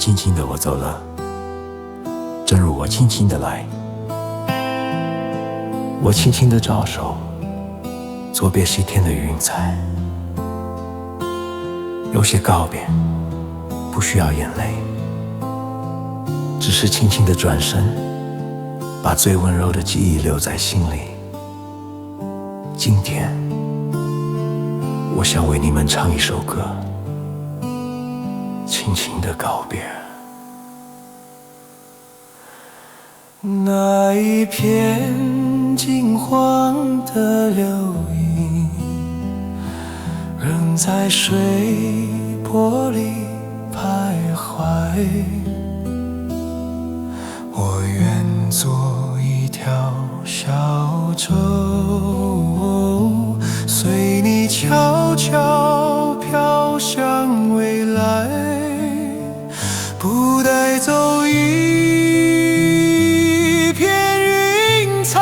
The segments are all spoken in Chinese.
轻轻的我走了，正如我轻轻的来。我轻轻的招手，作别西天的云彩。有些告别不需要眼泪，只是轻轻的转身，把最温柔的记忆留在心里。今天我想为你们唱一首歌，轻轻的告别。那一片金黄的流萤，仍在水波里徘徊。我愿做一条小舟，随你悄悄飘向未来，不带走一片云彩，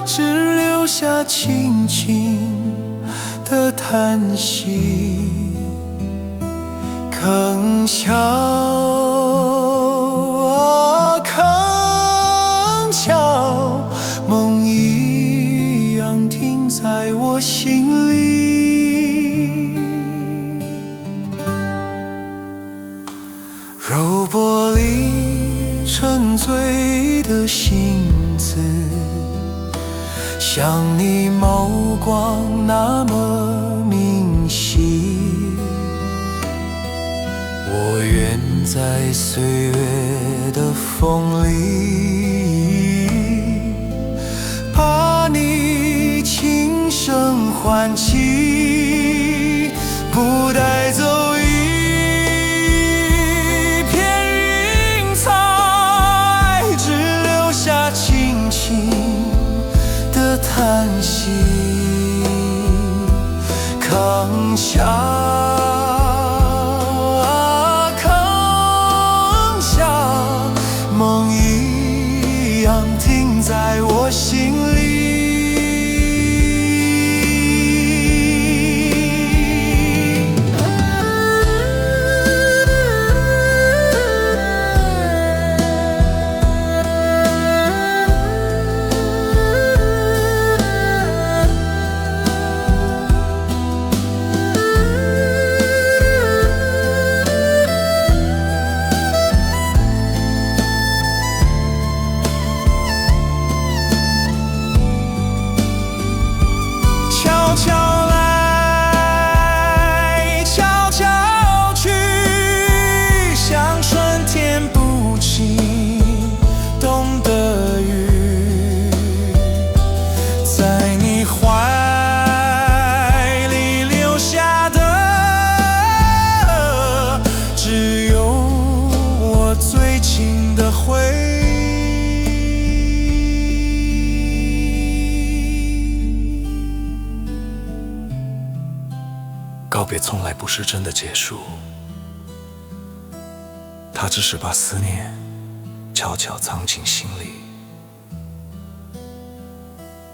只留下轻轻的叹息。铿锵啊铿锵，梦一样停在我心里。肉玻璃沉醉的星子，像你眸光那么明晰。我愿在岁月的风里，把你轻声唤起，不带走一片云彩，只留下轻轻的叹息。铿锵梦一样停在我心里。悄悄来，悄悄去，像春天不起冬的雨，在你怀里留下的，只有我最亲的回忆。告别从来不是真的结束，它只是把思念悄悄藏进心里。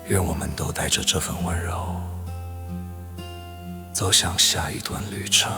愿我们都带着这份温柔，走向下一段旅程。